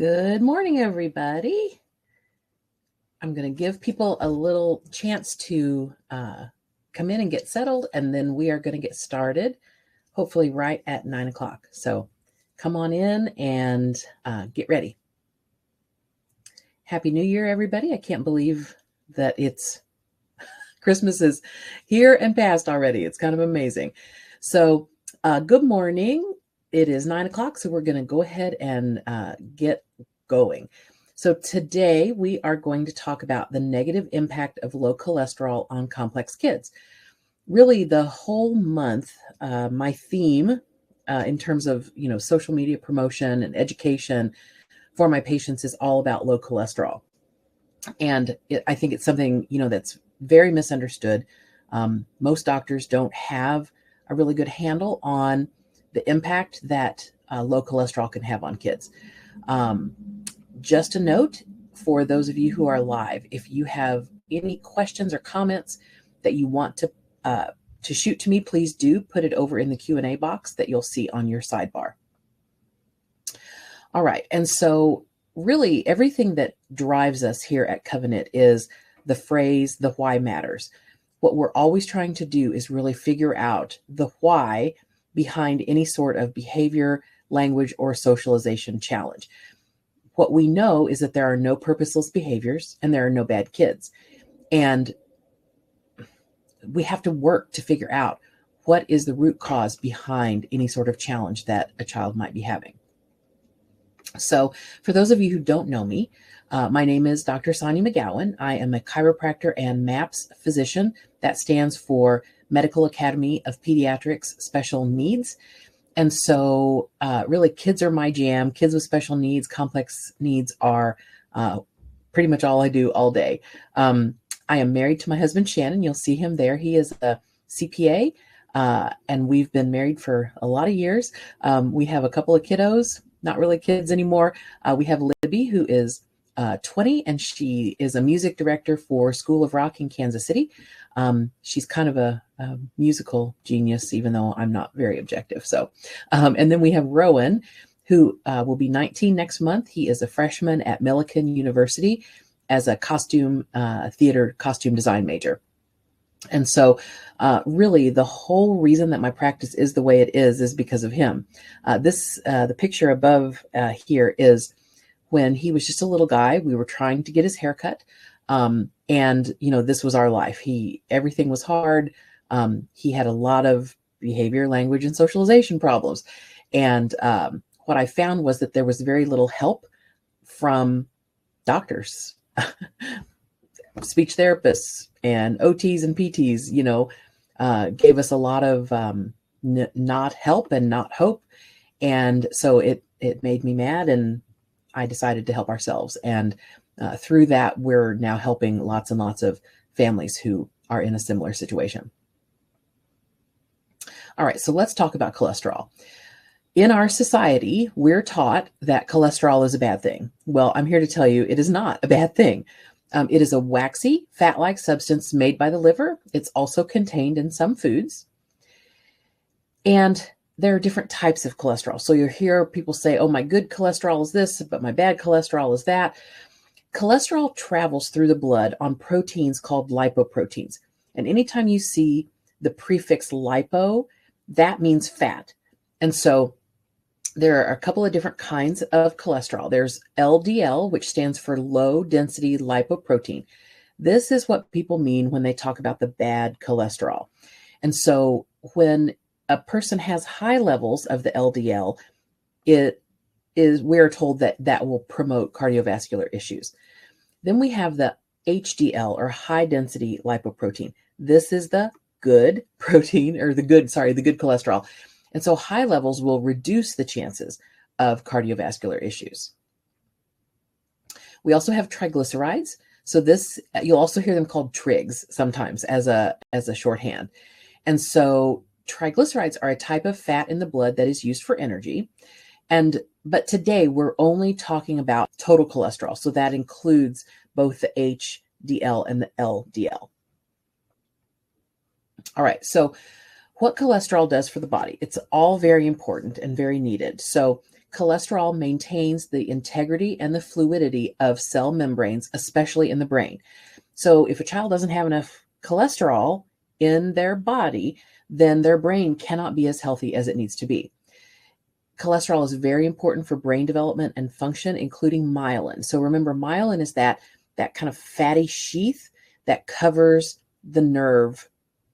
Good morning, everybody. I'm going to give people a little chance to come in and get settled, and then we are going to get started, hopefully right at 9 o'clock. So come on in and get ready. Happy New Year, everybody. I can't believe that Christmas is here and past already. It's kind of amazing. So good morning. It is 9 o'clock, so we're going to go ahead and get going. So today we are going to talk about the negative impact of low cholesterol on complex kids. Really, the whole month, my theme in terms of social media promotion and education for my patients is all about low cholesterol, and I think it's something that's very misunderstood. Most doctors don't have a really good handle on the impact that low cholesterol can have on kids. Just a note for those of you who are live, if you have any questions or comments that you want to shoot to me, please do put it over in the Q&A box that you'll see on your sidebar. All right, and so really everything that drives us here at Covenant is the phrase, the why matters. What we're always trying to do is really figure out the why behind any sort of behavior, language, or socialization challenge. What we know is that there are no purposeless behaviors and there are no bad kids. And we have to work to figure out what is the root cause behind any sort of challenge that a child might be having. So for those of you who don't know me, my name is Dr. Sonia McGowan. I am a chiropractor and MAPS physician. That stands for Medical Academy of Pediatrics Special Needs. And so really kids are my jam. Kids with special needs, complex needs are pretty much all I do all day. I am married to my husband, Shannon. You'll see him there. He is a CPA, and we've been married for a lot of years. We have a couple of kiddos, not really kids anymore. We have Libby, who is 20, and she is a music director for School of Rock in Kansas City. She's kind of a musical genius, even though I'm not very objective. So, and then we have Rowan, who will be 19 next month. He is a freshman at Millikan University as a theater costume design major. And so really the whole reason that my practice is the way it is because of him. The picture above here is when he was just a little guy. We were trying to get his hair cut. And this was our life. Everything was hard. He had a lot of behavior, language, and socialization problems. And what I found was that there was very little help from doctors, speech therapists, and OTs and PTs, gave us a lot of not help and not hope. And so it made me mad, and I decided to help ourselves. And through that, we're now helping lots and lots of families who are in a similar situation. All right, so let's talk about cholesterol. In our society, we're taught that cholesterol is a bad thing. Well, I'm here to tell you it is not a bad thing. It is a waxy, fat-like substance made by the liver. It's also contained in some foods. And there are different types of cholesterol. So you'll hear people say, oh, my good cholesterol is this, but my bad cholesterol is that. Cholesterol travels through the blood on proteins called lipoproteins. And anytime you see the prefix lipo, that means fat. And so there are a couple of different kinds of cholesterol. There's LDL, which stands for low density lipoprotein. This is what people mean when they talk about the bad cholesterol. And so when a person has high levels of the LDL, we're told that will promote cardiovascular issues. Then we have the HDL, or high density lipoprotein. This is the good protein, or the good cholesterol. And so high levels will reduce the chances of cardiovascular issues. We also have triglycerides. So you'll also hear them called trigs sometimes as a shorthand. And so triglycerides are a type of fat in the blood that is used for energy. But today we're only talking about total cholesterol. So that includes both the HDL and the LDL. All right, so what cholesterol does for the body. It's all very important and very needed. So Cholesterol maintains the integrity and the fluidity of cell membranes, especially in the brain. So if a child doesn't have enough cholesterol in their body, then their brain cannot be as healthy as it needs to be. Cholesterol is very important for brain development and function, including myelin. So remember, myelin is that kind of fatty sheath that covers the nerve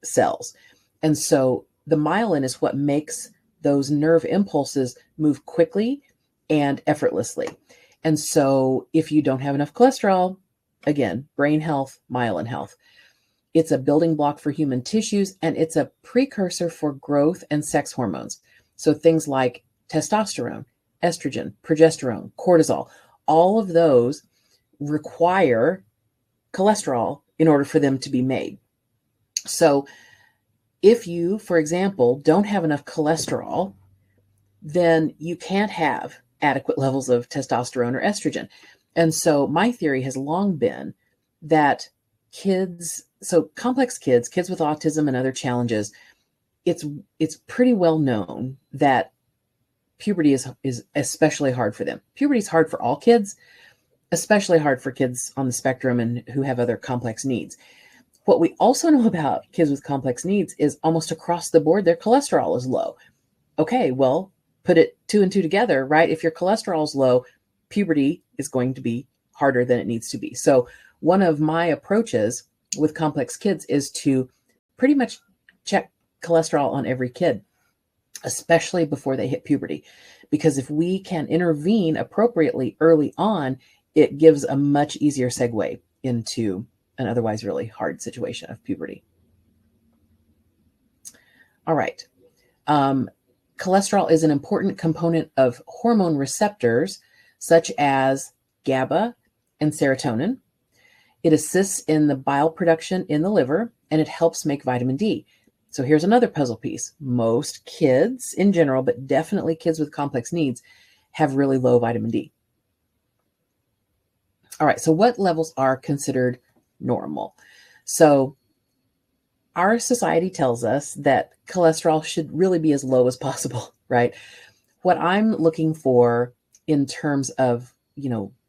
cells. And so the myelin is what makes those nerve impulses move quickly and effortlessly. And so if you don't have enough cholesterol, again, brain health, myelin health. It's a building block for human tissues, and it's a precursor for growth and sex hormones. So things like testosterone, estrogen, progesterone, cortisol, all of those require cholesterol in order for them to be made. So if you, for example, don't have enough cholesterol, then you can't have adequate levels of testosterone or estrogen. And so my theory has long been that complex kids with autism and other challenges, it's pretty well known that puberty is especially hard for them. Puberty is hard for all kids, especially hard for kids on the spectrum and who have other complex needs. What we also know about kids with complex needs is almost across the board, their cholesterol is low. Okay, well, put it 2 and 2 together, right? If your cholesterol is low, puberty is going to be harder than it needs to be. So one of my approaches with complex kids is to pretty much check cholesterol on every kid, especially before they hit puberty. Because if we can intervene appropriately early on, it gives a much easier segue into an otherwise really hard situation of puberty. All right. Cholesterol is an important component of hormone receptors, such as GABA and serotonin. It assists in the bile production in the liver, and it helps make vitamin D. So here's another puzzle piece. Most kids in general, but definitely kids with complex needs, have really low vitamin D. All right, so what levels are considered normal? So our society tells us that cholesterol should really be as low as possible, right? What I'm looking for in terms of,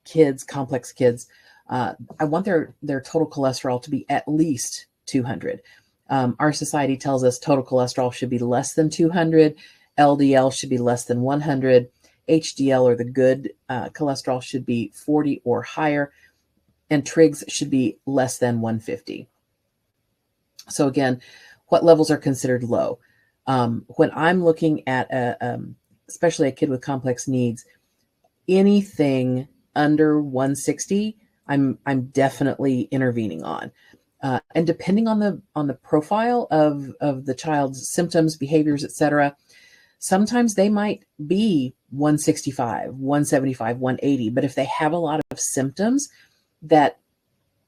kids, complex kids, I want their total cholesterol to be at least 200. Our society tells us total cholesterol should be less than 200, LDL should be less than 100, HDL, or the good cholesterol, should be 40 or higher, and trigs should be less than 150. So again, what levels are considered low? When I'm looking at especially a kid with complex needs, anything under 160, I'm definitely intervening on. And depending on the profile of the child's symptoms, behaviors, etc., sometimes they might be 165, 175, 180. But if they have a lot of symptoms that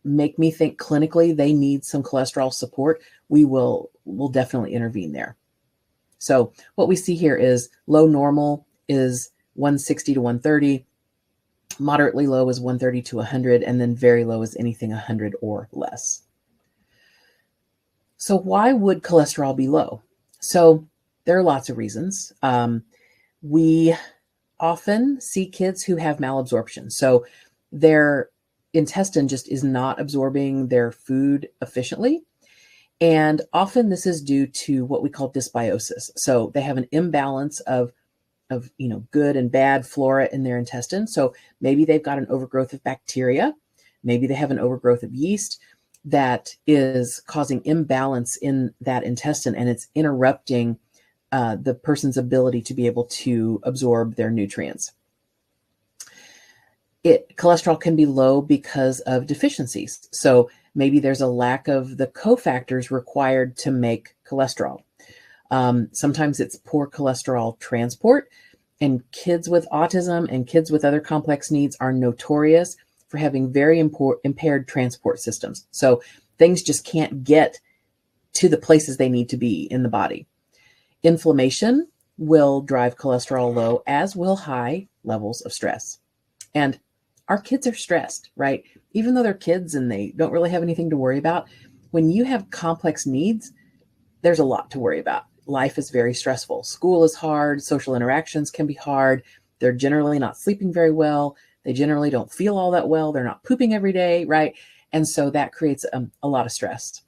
make me think clinically they need some cholesterol support, we'll definitely intervene there. So what we see here is low normal is 160 to 130, moderately low is 130 to 100, and then very low is anything 100 or less. So why would cholesterol be low? So there are lots of reasons. We often see kids who have malabsorption. So their intestine just is not absorbing their food efficiently. And often this is due to what we call dysbiosis. So they have an imbalance of good and bad flora in their intestine. So maybe they've got an overgrowth of bacteria. Maybe they have an overgrowth of yeast that is causing imbalance in that intestine, and it's interrupting the person's ability to be able to absorb their nutrients. Cholesterol can be low because of deficiencies. So maybe there's a lack of the cofactors required to make cholesterol. Sometimes it's poor cholesterol transport, and kids with autism and kids with other complex needs are notorious for having very impaired transport systems. So things just can't get to the places they need to be in the body. Inflammation will drive cholesterol low, as will high levels of stress. And our kids are stressed, right? Even though they're kids and they don't really have anything to worry about, when you have complex needs, there's a lot to worry about. Life is very stressful. School is hard. Social interactions can be hard. They're generally not sleeping very well. They generally don't feel all that well. They're not pooping every day, right? And so that creates a lot of stress.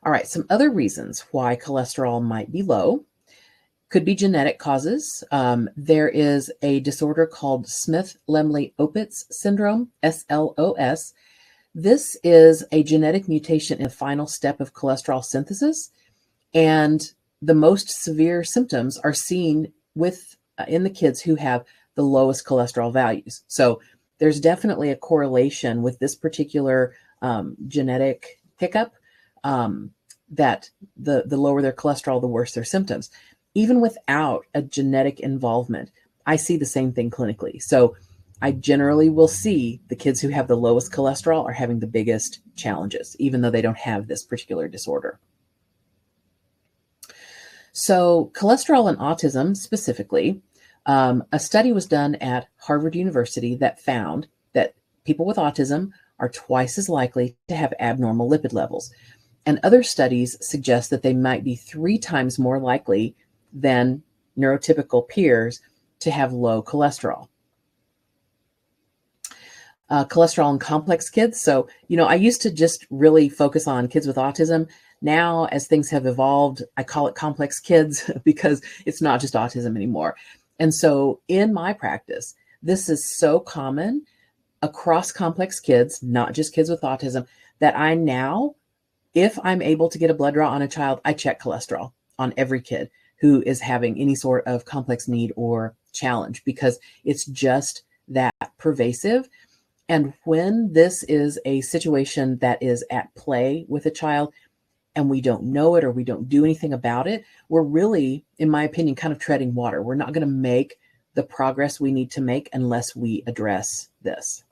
All right, some other reasons why cholesterol might be low could be genetic causes. There is a disorder called Smith-Lemli-Opitz syndrome, SLOS. This is a genetic mutation in the final step of cholesterol synthesis, and the most severe symptoms are seen in the kids who have the lowest cholesterol values. So there's definitely a correlation with this particular genetic hiccup, that the lower their cholesterol, the worse their symptoms. Even without a genetic involvement, I see the same thing clinically. So I generally will see the kids who have the lowest cholesterol are having the biggest challenges, even though they don't have this particular disorder. So cholesterol and autism specifically, a study was done at Harvard University that found that people with autism are twice as likely to have abnormal lipid levels. And other studies suggest that they might be 3 times more likely than neurotypical peers to have low cholesterol. Cholesterol in complex kids. So, I used to just really focus on kids with autism. Now, as things have evolved, I call it complex kids because it's not just autism anymore. And so in my practice, this is so common across complex kids, not just kids with autism, that I now, if I'm able to get a blood draw on a child, I check cholesterol on every kid who is having any sort of complex need or challenge, because it's just that pervasive. And when this is a situation that is at play with a child and we don't know it or we don't do anything about it, we're really, in my opinion, kind of treading water. We're not going to make the progress we need to make unless we address this.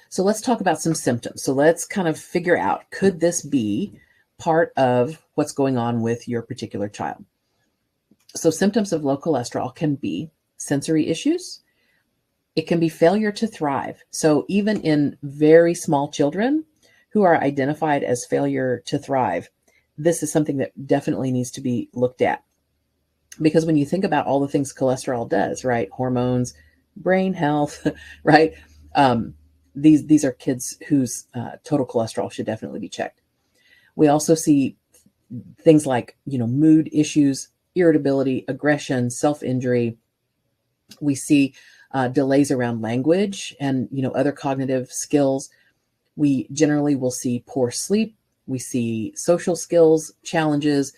So let's talk about some symptoms. So let's kind of figure out, could this be part of what's going on with your particular child? So symptoms of low cholesterol can be sensory issues. It can be failure to thrive. So even in very small children who are identified as failure to thrive, this is something that definitely needs to be looked at. Because when you think about all the things cholesterol does, right? Hormones, brain health, right? These are kids whose total cholesterol should definitely be checked. We also see things like, mood issues, irritability, aggression, self-injury. We see delays around language and, other cognitive skills. We generally will see poor sleep. We see social skills challenges.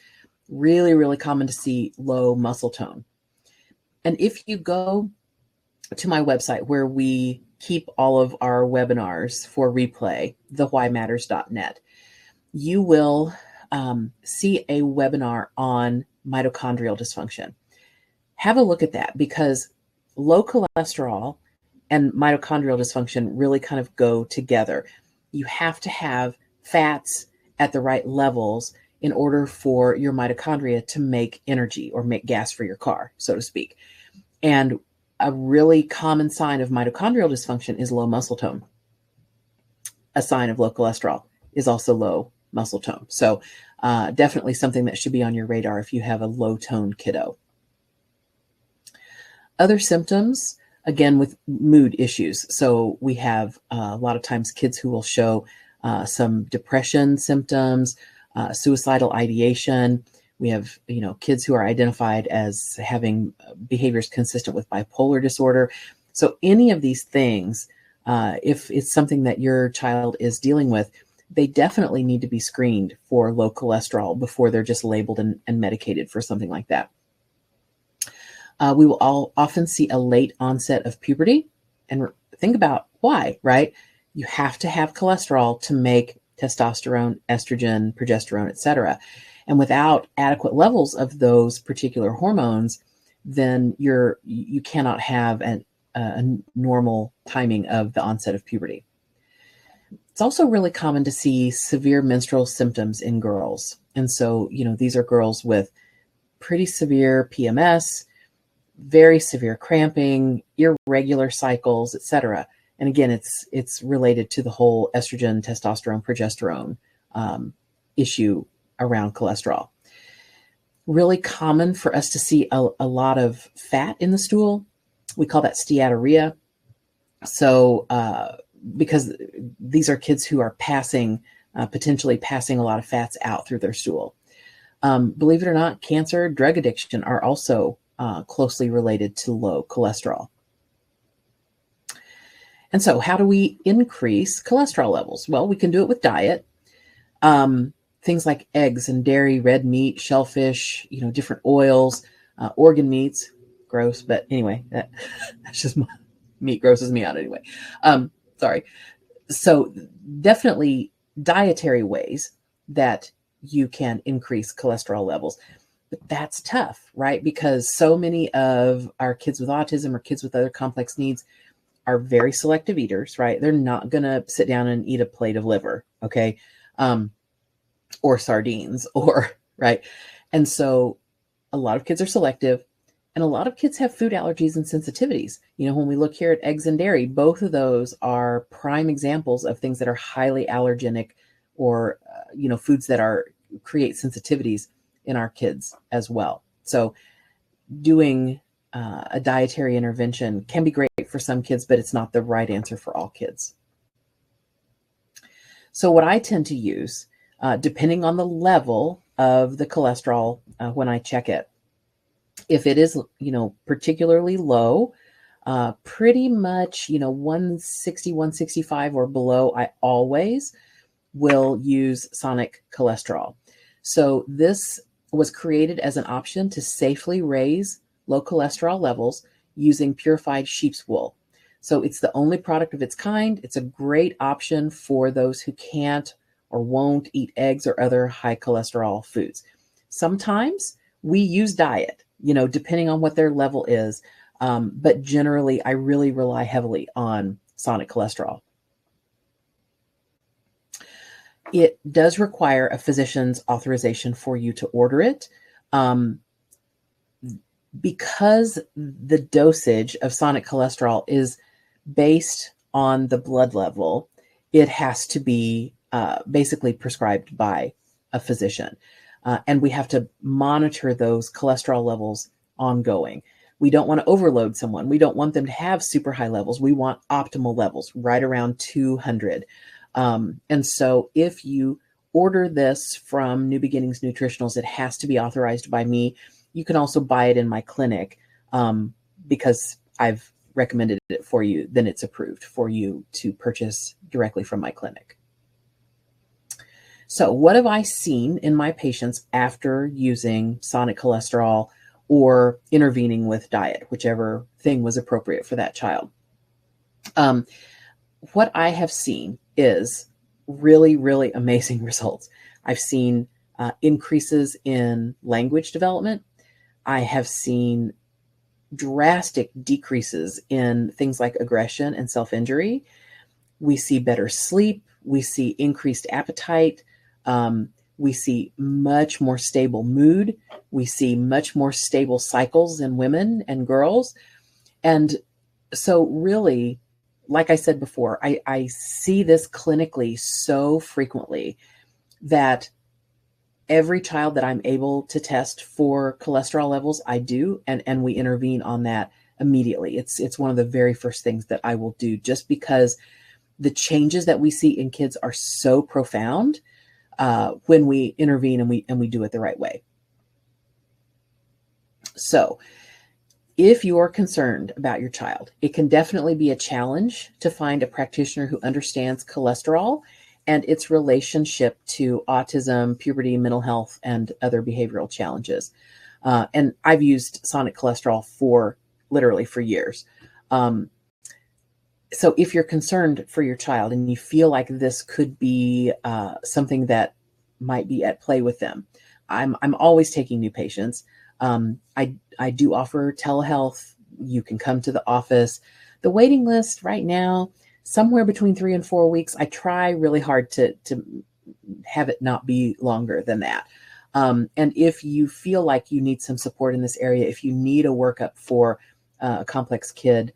Really, really common to see low muscle tone. And if you go to my website where we keep all of our webinars for replay, thewhymatters.net, you will see a webinar on mitochondrial dysfunction. Have a look at that, because low cholesterol and mitochondrial dysfunction really kind of go together. You have to have fats at the right levels in order for your mitochondria to make energy or make gas for your car, so to speak. And a really common sign of mitochondrial dysfunction is low muscle tone. A sign of low cholesterol is also low muscle tone. So definitely something that should be on your radar if you have a low tone kiddo. Other symptoms, again, with mood issues. So we have a lot of times kids who will show some depression symptoms, suicidal ideation. We have, kids who are identified as having behaviors consistent with bipolar disorder. So any of these things, if it's something that your child is dealing with, they definitely need to be screened for low cholesterol before they're just labeled and medicated for something like that. We will often see a late onset of puberty. And think about why, right? You have to have cholesterol to make testosterone, estrogen, progesterone, etc. And without adequate levels of those particular hormones, then you cannot have a normal timing of the onset of puberty. It's also really common to see severe menstrual symptoms in girls. And so, these are girls with pretty severe PMS, very severe cramping, irregular cycles, etc. And again, it's related to the whole estrogen, testosterone, progesterone issue around cholesterol. really common for us to see a lot of fat in the stool. We call that steatorrhea. So, because these are kids who are potentially passing a lot of fats out through their stool. Believe it or not, cancer, drug addiction are also closely related to low cholesterol. And so how do we increase cholesterol levels? Well, we can do it with diet. Things like eggs and dairy, red meat, shellfish, different oils, organ meats. Gross, but anyway, that's just meat grosses me out anyway. Sorry. So definitely dietary ways that you can increase cholesterol levels. But that's tough, right? Because so many of our kids with autism or kids with other complex needs are very selective eaters, right? They're not going to sit down and eat a plate of liver, okay? Or sardines, right? And so a lot of kids are selective, and a lot of kids have food allergies and sensitivities. When we look here at eggs and dairy, both of those are prime examples of things that are highly allergenic, or, foods that create sensitivities in our kids as well. So doing a dietary intervention can be great for some kids, but it's not the right answer for all kids. So what I tend to use, depending on the level of the cholesterol when I check it, if it is, particularly low, pretty much, 160, 165 or below, I always will use Sonic Cholesterol. So this was created as an option to safely raise low cholesterol levels using purified sheep's wool. So it's the only product of its kind. It's a great option for those who can't or won't eat eggs or other high cholesterol foods. Sometimes we use diet, depending on what their level is. But generally, I really rely heavily on Sonic Cholesterol. It does require a physician's authorization for you to order it. Because the dosage of Sonic Cholesterol is based on the blood level, it has to be basically prescribed by a physician. And we have to monitor those cholesterol levels ongoing. We don't want to overload someone. We don't want them to have super high levels. We want optimal levels right around 200. And so if you order this from New Beginnings Nutritionals, it has to be authorized by me. You can also buy it in my clinic because I've recommended it for you. Then it's approved for you to purchase directly from my clinic. So what have I seen in my patients after using Sonic Cholesterol or intervening with diet, whichever thing was appropriate for that child? What I have seen is really, really amazing results. I've seen increases in language development. I have seen drastic decreases in things like aggression and self-injury. We see better sleep. We see increased appetite. We see much more stable mood. We see much more stable cycles in women and girls. And so really, like I said before, I see this clinically so frequently that every child that I'm able to test for cholesterol levels, I do, and we intervene on that immediately. It's one of the very first things that I will do, just because the changes that we see in kids are so profound when we intervene and we do it the right way. So if you're concerned about your child, it can definitely be a challenge to find a practitioner who understands cholesterol and its relationship to autism, puberty, mental health, and other behavioral challenges. And I've used Sonic Cholesterol literally for years. So if you're concerned for your child and you feel like this could be something that might be at play with them, I'm always taking new patients. I do offer telehealth. You can come to the office. The waiting list right now, somewhere between 3 and 4 weeks. I try really hard to have it not be longer than that. And if you feel like you need some support in this area, if you need a workup for a complex kid,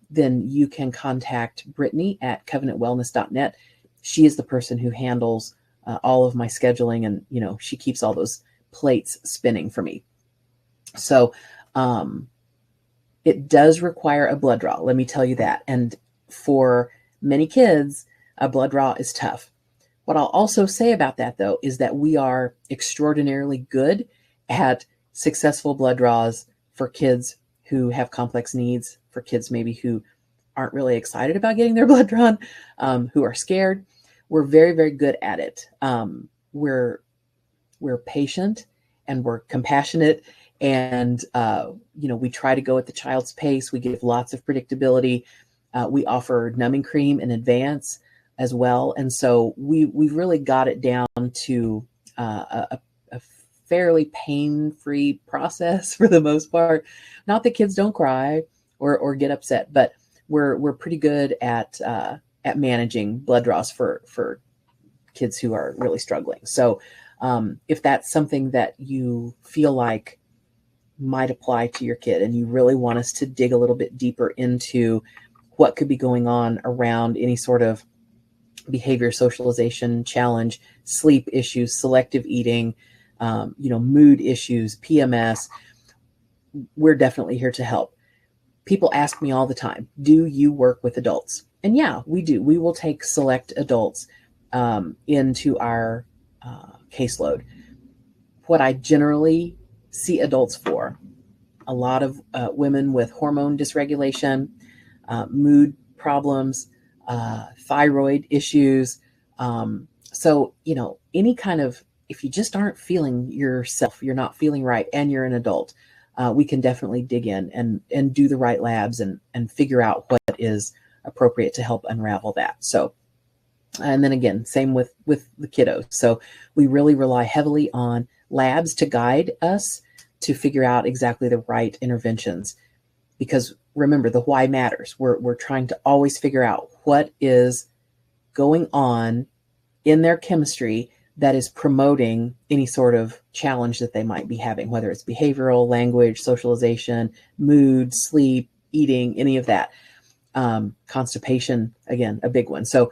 then you can contact Brittany at covenantwellness.net. She is the person who handles all of my scheduling, and she keeps all those plates spinning for me. So it does require a blood draw. Let me tell you that. And for many kids, a blood draw is tough. What I'll also say about that, though, is that we are extraordinarily good at successful blood draws for kids who have complex needs, for kids maybe who aren't really excited about getting their blood drawn, who are scared. We're very, very good at it. We're patient and we're compassionate, and we try to go at the child's pace. We give lots of predictability. We offer numbing cream in advance as well, and so we've really got it down to a fairly pain-free process for the most part. Not that kids don't cry or get upset, but we're pretty good at managing blood draws for kids who are really struggling. So if that's something that you feel like might apply to your kid and you really want us to dig a little bit deeper into what could be going on around any sort of behavior socialization challenge, sleep issues, selective eating, mood issues, PMS, we're definitely here to help. People ask me all the time, do you work with adults? And yeah, we do. We will take select adults into our caseload. What I generally see adults for, a lot of women with hormone dysregulation, mood problems, thyroid issues. So, any kind of, if you just aren't feeling yourself, you're not feeling right, and you're an adult, we can definitely dig in and do the right labs and figure out what is appropriate to help unravel that. So, and then again, same with the kiddos. So we really rely heavily on labs to guide us to figure out exactly the right interventions. Because remember, the why matters. We're trying to always figure out what is going on in their chemistry that is promoting any sort of challenge that they might be having, whether it's behavioral, language, socialization, mood, sleep, eating, any of that. Constipation, again, a big one. So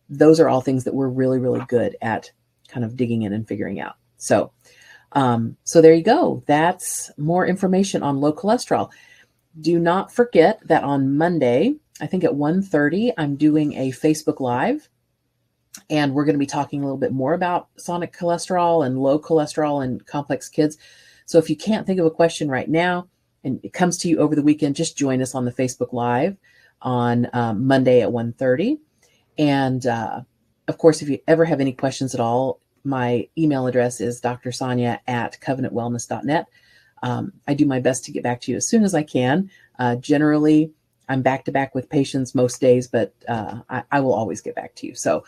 those are all things that we're really, really good at kind of digging in and figuring out. So there you go. That's more information on low cholesterol. Do not forget that on Monday, I think at 1:30, I'm doing a Facebook Live, and we're going to be talking a little bit more about sonic cholesterol and low cholesterol and complex kids. So if you can't think of a question right now and it comes to you over the weekend, just join us on the Facebook Live on Monday at 1:30. And of course, if you ever have any questions at all, my email address is drsonia@covenantwellness.net. I do my best to get back to you as soon as I can. Generally, I'm back to back with patients most days, but I will always get back to you. So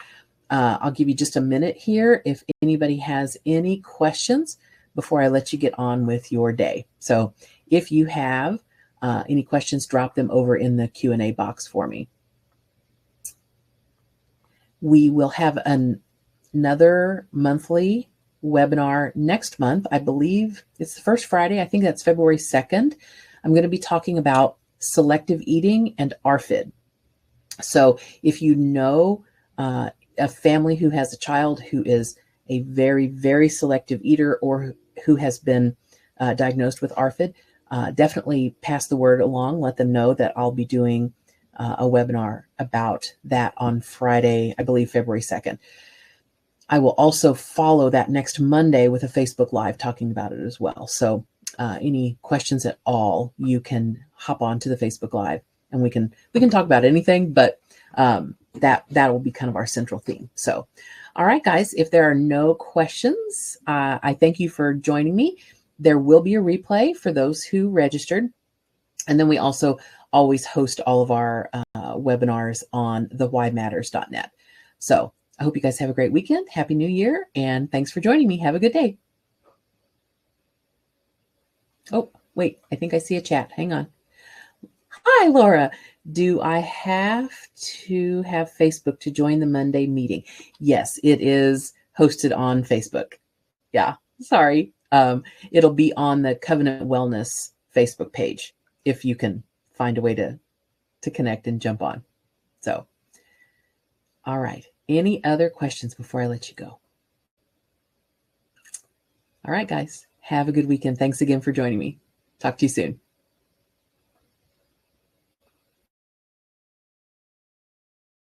I'll give you just a minute here if anybody has any questions before I let you get on with your day. So if you have any questions, drop them over in the Q&A box for me. We will have another monthly webinar next month. I believe it's the first Friday. I think that's February 2nd. I'm going to be talking about selective eating and ARFID. So if you know a family who has a child who is a very, very selective eater or who has been diagnosed with ARFID, definitely pass the word along. Let them know that I'll be doing a webinar about that on Friday, I believe February 2nd. I will also follow that next Monday with a Facebook Live talking about it as well. So any questions at all, you can hop on to the Facebook Live and we can talk about anything, but that will be kind of our central theme. So, all right, guys, if there are no questions, I thank you for joining me. There will be a replay for those who registered. And then we also always host all of our webinars on thewhymatters.net. So I hope you guys have a great weekend. Happy New Year. And thanks for joining me. Have a good day. Oh, wait, I think I see a chat. Hang on. Hi, Laura. Do I have to have Facebook to join the Monday meeting? Yes, it is hosted on Facebook. Yeah, sorry. It'll be on the Covenant Wellness Facebook page if you can find a way to connect and jump on. So, all right. Any other questions before I let you go? All right, guys, have a good weekend. Thanks again for joining me. Talk to you soon.